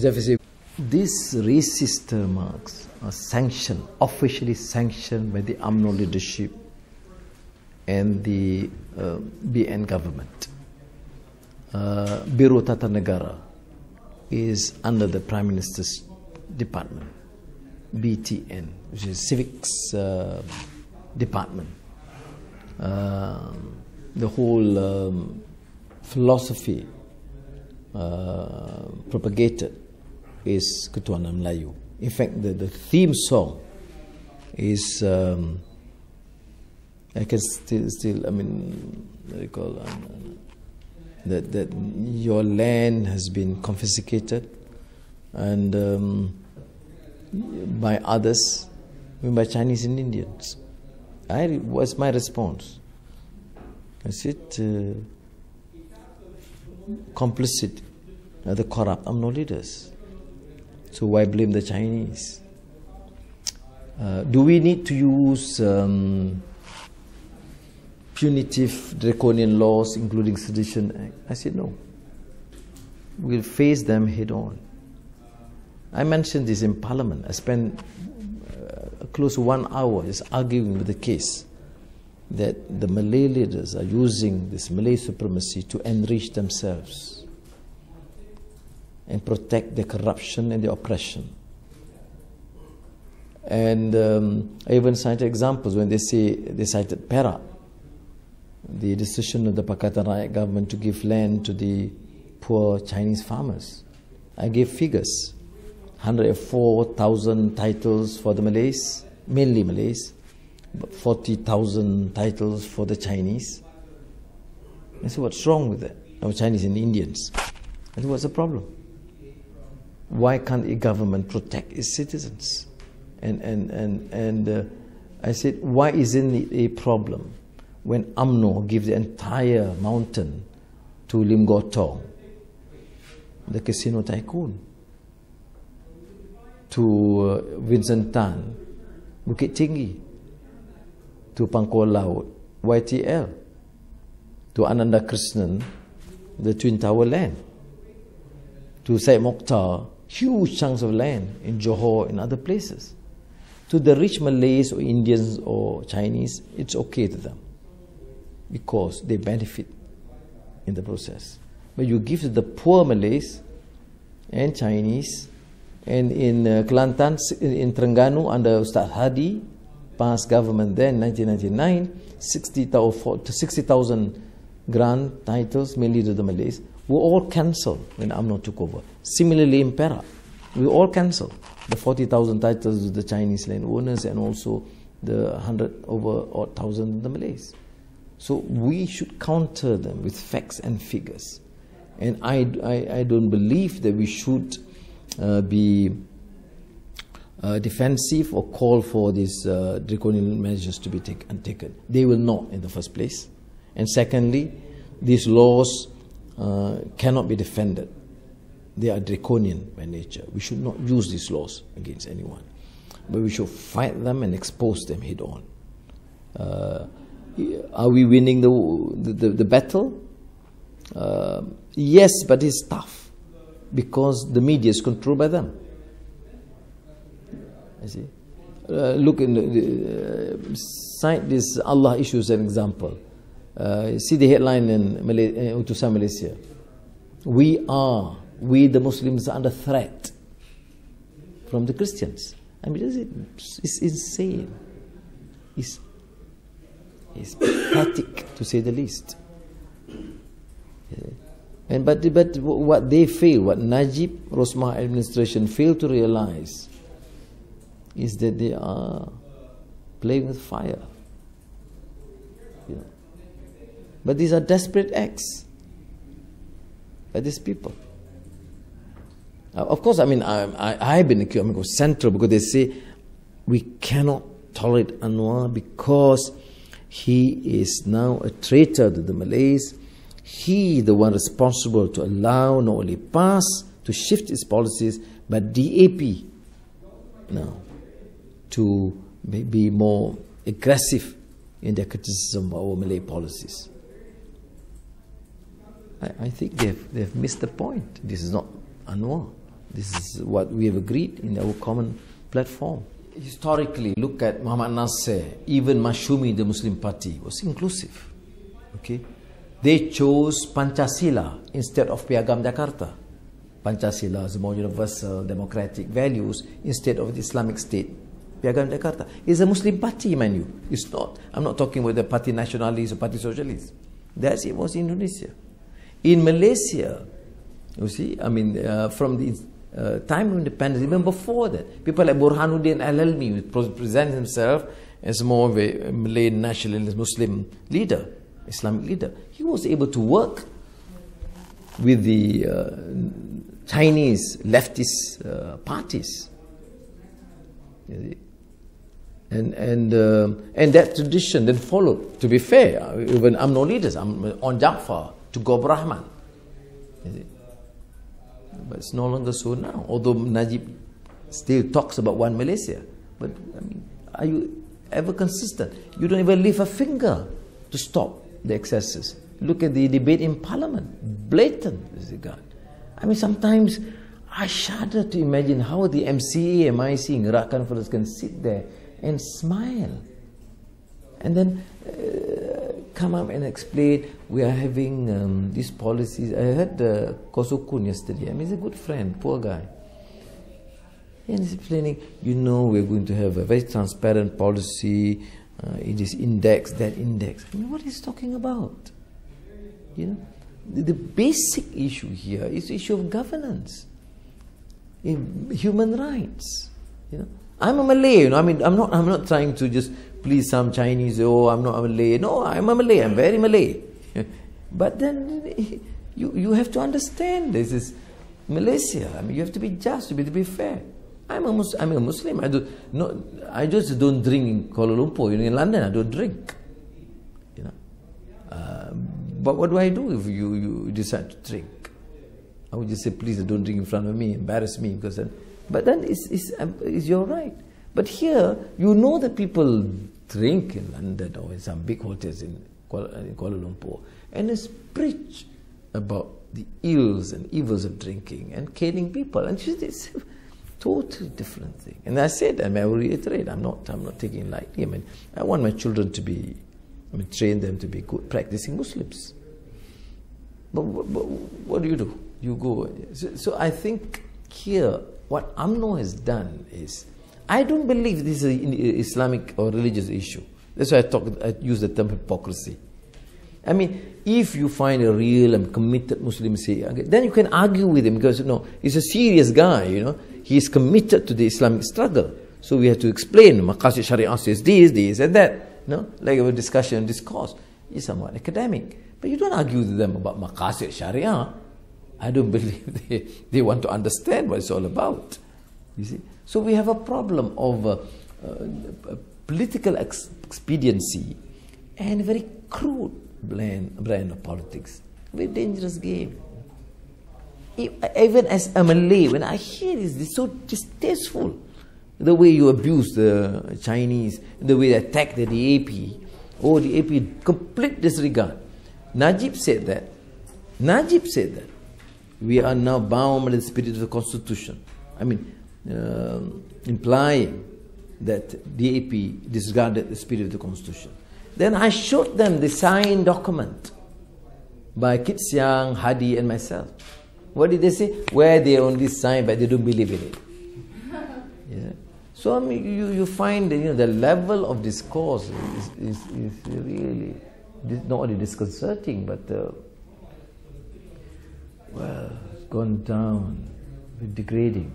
Jeffrey, these racist remarks are sanctioned, officially sanctioned by the UMNO leadership and the BN government. Biro Tata Negara is under the Prime Minister's department, BTN, which is Civics Department. The whole philosophy propagated is Ketuhanan Melayu. In fact, the theme song is, I can still, I mean, recall that your land has been confiscated and by others, I mean by Chinese and Indians. Was my response. I said, complicit the corrupt UMNO leaders. So why blame the Chinese? Do we need to use punitive draconian laws, including Sedition Act? I said no. We'll face them head on. I mentioned this in Parliament. I spent close to 1 hour just arguing with the case that the Malay leaders are using this Malay supremacy to enrich themselves and protect their corruption and their oppression. And I even cited examples when they cited Perak, the decision of the Pakatan Rakyat government to give land to the poor Chinese farmers. I gave figures: 104,000 titles for the Malays, mainly Malays, but 40,000 titles for the Chinese. I said, what's wrong with that? Our Chinese and Indians. I said, what's the problem? Why can't a government protect its citizens? And I said, why isn't it a problem when UMNO gives the entire mountain to Lim Gotong, the casino tycoon, to Vincent Tan, Bukit Tinggi, to Pangkor Laut, YTL, to Ananda Krishnan, the Twin Tower land, to Syed Mokhtar, huge chunks of land in Johor and other places. To the rich Malays or Indians or Chinese, it's okay to them because they benefit in the process. But you give to the poor Malays and Chinese, and in Kelantan, in Terengganu under Ustaz Hadi, past government then, 1999, 60,000 grant titles, mainly to the Malays, were all cancelled when UMNO took over. Similarly in Perak, we all cancelled the 40,000 titles to the Chinese landowners and also the 100,000 the Malays. So we should counter them with facts and figures. And I don't believe that we should be defensive or call for these draconian measures to be taken. They will not in the first place. And secondly, these laws cannot be defended. They are draconian by nature. We should not use these laws against anyone. But we should fight them and expose them head on. Are we winning the battle? Yes, but it's tough because the media is controlled by them. I see. Look in cite this Allah issue as an example. See the headline in Utusan Malaysia. We the Muslims are under threat from the Christians. I mean, it's insane. It's pathetic to say the least. But what they fail, what Najib Rosmah administration failed to realize, is that they are playing with fire. But these are desperate acts by these people. Of course, I mean, I've been accused of central because they say we cannot tolerate Anwar because he is now a traitor to the Malays. He, the one responsible to allow not only PAS to shift its policies, but DAP now to be more aggressive in their criticism of our Malay policies. I think they've missed the point. This is not Anwar. This is what we have agreed in our common platform. Historically, look at Muhammad Nasser, even Masyumi, the Muslim party, was inclusive. Okay, they chose Pancasila instead of Piagam Jakarta. Pancasila is more universal, democratic values instead of the Islamic State. Piagam Jakarta is a Muslim party, mind you. It's not. I'm not talking about the Parti Nasionalis or Parti Socialis. That's it was in Indonesia. In Malaysia, you see, I mean, from the time of independence, even before that, people like Burhanuddin Al-Almi present himself as more of a Malay nationalist Muslim leader, Islamic leader. He was able to work with the Chinese leftist parties. And that tradition then followed. To be fair, even UMNO leaders, on Jaafar to Ghaur Rahman. But it's no longer so now. Although Najib still talks about one Malaysia. But I mean, are you ever consistent? You don't even lift a finger to stop the excesses. Look at the debate in Parliament. Blatant disregard. I mean, sometimes I shudder to imagine how the MCA, MIC, Iraq Conference can sit there and smile. And then come up and explain, we are having these policies. I heard Kosukun yesterday. I mean, he's a good friend, poor guy. And he's explaining, you know, we're going to have a very transparent policy in this index, that index. I mean, what is he talking about? You know, the basic issue here is the issue of governance, in human rights. You know, I'm a Malay. You know, I mean, I'm not trying to just please some Chinese. Oh, I'm not a Malay. No, I'm a Malay. I'm very Malay. But then you have to understand this is Malaysia. I mean, you have to be just, to be fair. I'm a Muslim. I just don't drink in Kuala Lumpur. You know, in London, I don't drink. You know, but what do I do if you decide to drink? I would just say, please don't drink in front of me, embarrass me, because then. But then it's your right. But here, you know that people drink in London or in some big hotels in Kuala Lumpur, and it's preach about the ills and evils of drinking and killing people, and it's a totally different thing. And I said, I will reiterate, I'm not taking it lightly. I mean, I want my children to be, train them to be good practicing Muslims. But what do? You go. So I think here, what UMNO has done is, I don't believe this is an Islamic or religious issue. That's why I use the term hypocrisy. I mean, if you find a real and committed Muslim, then you can argue with him because, you know, he's a serious guy, you know. He's committed to the Islamic struggle. So we have to explain, Maqasid Sharia says this, and that. You know, like our discussion, discourse is somewhat academic. But you don't argue with them about Maqasid Sharia. I don't believe they want to understand what it's all about. You see? So we have a problem of political expediency and a very crude brand of politics. Very dangerous game. Even as a Malay, when I hear this, it's so distasteful. The way you abuse the Chinese, the way they attack the DAP. Oh, the DAP, complete disregard. Najib said that. We are now bound by the spirit of the Constitution. I mean, implying that DAP disregarded the spirit of the Constitution. Then I showed them the signed document by Kit Siang, Hadi and myself. What did they say? Where they only sign but they don't believe in it. Yeah. So I mean, you find that, you know, the level of discourse is really not only disconcerting, but well, it's gone down, degrading.